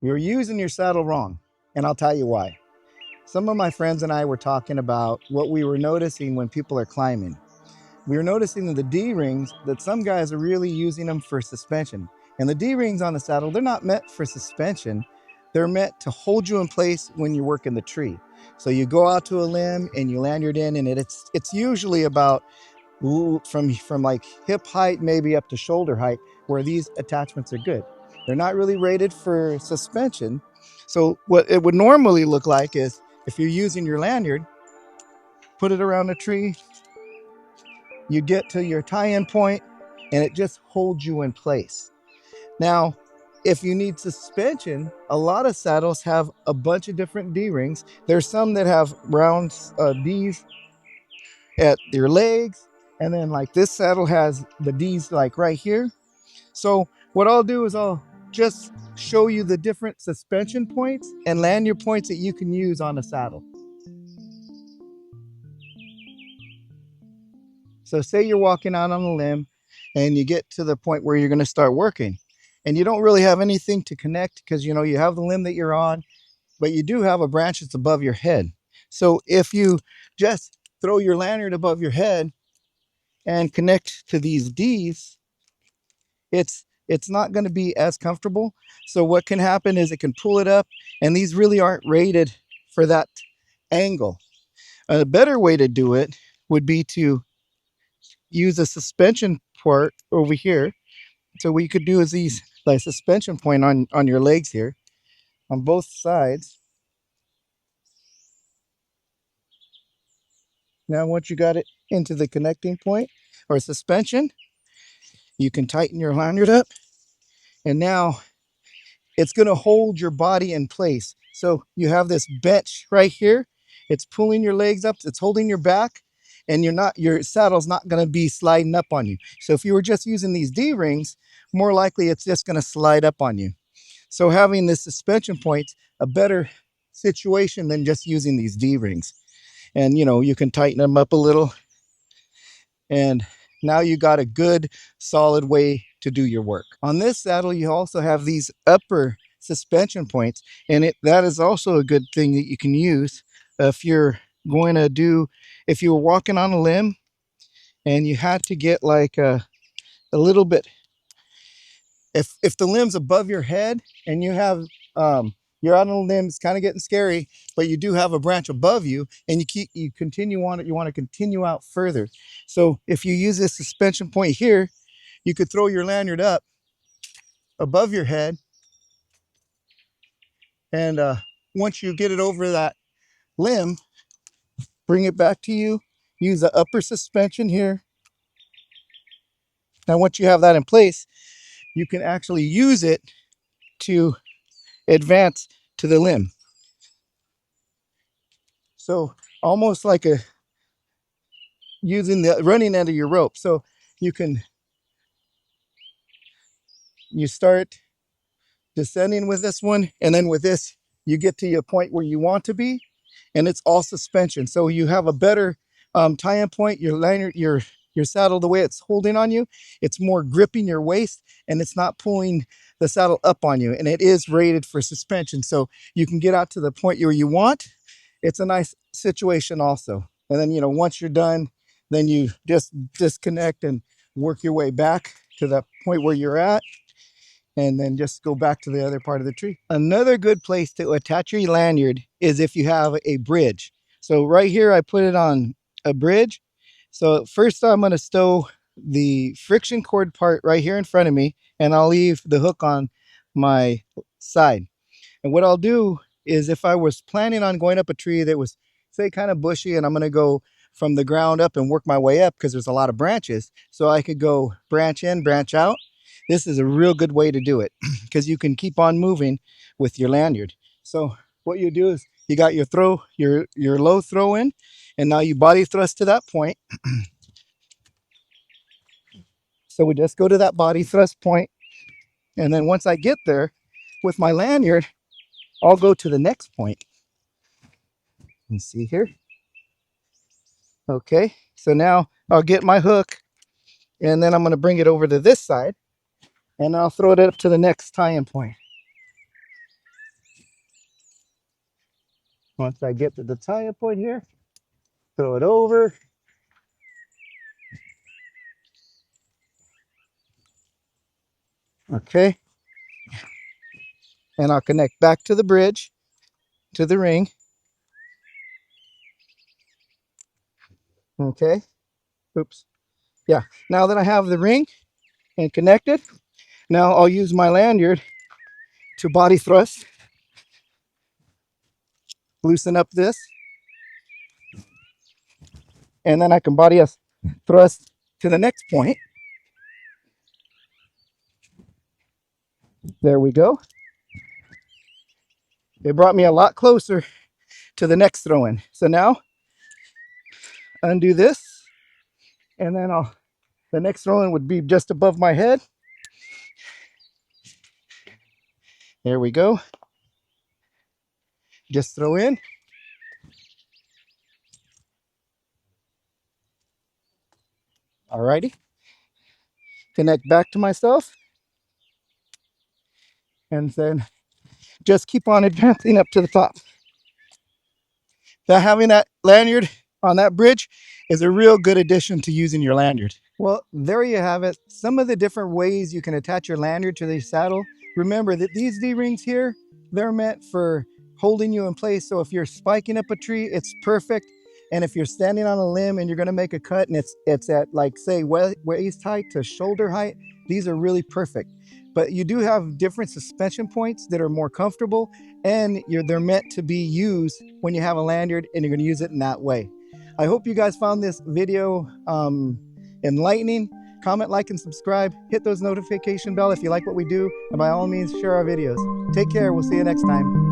You're using your saddle wrong, and I'll tell you why. Some of my friends and I were talking about what we were noticing when people are climbing. We were noticing that the D-rings, that some guys are really using them for suspension. And the D-rings on the saddle, they're not meant for suspension. They're meant to hold you in place when you're working the tree. So you go out to a limb and you lanyard in, and it's usually about from like hip height maybe up to shoulder height, where these attachments are good. They're not really rated for suspension. So what it would normally look like is, if you're using your lanyard, put it around the tree, you get to your tie-in point, and it just holds you in place. Now, if you need suspension, a lot of saddles have a bunch of different D-rings. There's some that have round D's at your legs, and then like this saddle has the D's like right here. So what I'll do is I'll just show you the different suspension points and lanyard points that you can use on a saddle. So say you're walking out on a limb and you get to the point where you're going to start working, and you don't really have anything to connect because you have the limb that you're on, but you do have a branch that's above your head. So if you just throw your lanyard above your head and connect to these D's, it's not going to be as comfortable. So what can happen is it can pull it up, and these really aren't rated for that angle. A better way to do it would be to use a suspension part over here. So what you could do is these like suspension point on your legs here on both sides. Now once you got it into the connecting point or suspension, you can tighten your lanyard up, and now it's going to hold your body in place. So you have this bench right here. It's pulling your legs up, it's holding your back, and your saddle's not going to be sliding up on you. So if you were just using these D-rings, more likely it's just going to slide up on you. So having this suspension point, a better situation than just using these D-rings. And you can tighten them up a little, and now you got a good solid way to do your work. On this saddle, you also have these upper suspension points, and that is also a good thing that you can use if you're if you were walking on a limb and you had to get like a little bit, if the limb's above your head and you're on a limb, it's kind of getting scary, but you do have a branch above you, and you continue on it, you want to continue out further. So if you use this suspension point here, you could throw your lanyard up above your head, and once you get it over that limb, bring it back to you, use the upper suspension here. Now once you have that in place, you can actually use it to advance to the limb. So almost like using the running end of your rope. So you start descending with this one, and then with this you get to your point where you want to be, and it's all suspension. So you have a better tie-in point. Your lanyard, your saddle, the way it's holding on you, it's more gripping your waist, and it's not pulling the saddle up on you, and it is rated for suspension. So you can get out to the point where you want. It's a nice situation also. And then once you're done, then you just disconnect and work your way back to the point where you're at, and then just go back to the other part of the tree. Another good place to attach your lanyard is if you have a bridge. So right here, I put it on a bridge. So first I'm going to stow the friction cord part right here in front of me, and I'll leave the hook on my side. And what I'll do is, if I was planning on going up a tree that was, say, kind of bushy, and I'm going to go from the ground up and work my way up because there's a lot of branches, so I could go branch in, branch out. This is a real good way to do it because you can keep on moving with your lanyard. So what you do is you got your low throw in, and now you body thrust to that point. So we just go to that body thrust point, and then once I get there with my lanyard, I'll go to the next point. You see here? Okay, so now I'll get my hook, and then I'm going to bring it over to this side, and I'll throw it up to the next tie-in point. Once I get to the tie-up point here, throw it over. Okay. And I'll connect back to the bridge, to the ring. Okay. Oops. Yeah. Now that I have the ring and connected, now I'll use my lanyard to body thrust. Loosen up this. And then I can body thrust to the next point. There we go. It brought me a lot closer to the next throw-in. So now, undo this, and then the next throw-in would be just above my head. There we go. Just throw in. Alrighty. Connect back to myself. And then just keep on advancing up to the top. Now, having that lanyard on that bridge is a real good addition to using your lanyard. Well, there you have it. Some of the different ways you can attach your lanyard to the saddle. Remember that these D-rings here, they're meant for holding you in place. So if you're spiking up a tree, it's perfect. And if you're standing on a limb and you're going to make a cut and it's at, like, say, waist height to shoulder height, these are really perfect. But you do have different suspension points that are more comfortable, and they're meant to be used when you have a lanyard and you're going to use it in that way. I hope you guys found this video enlightening. Comment, like, and subscribe. Hit those notification bell if you like what we do, and by all means, share our videos. Take care. We'll see you next time.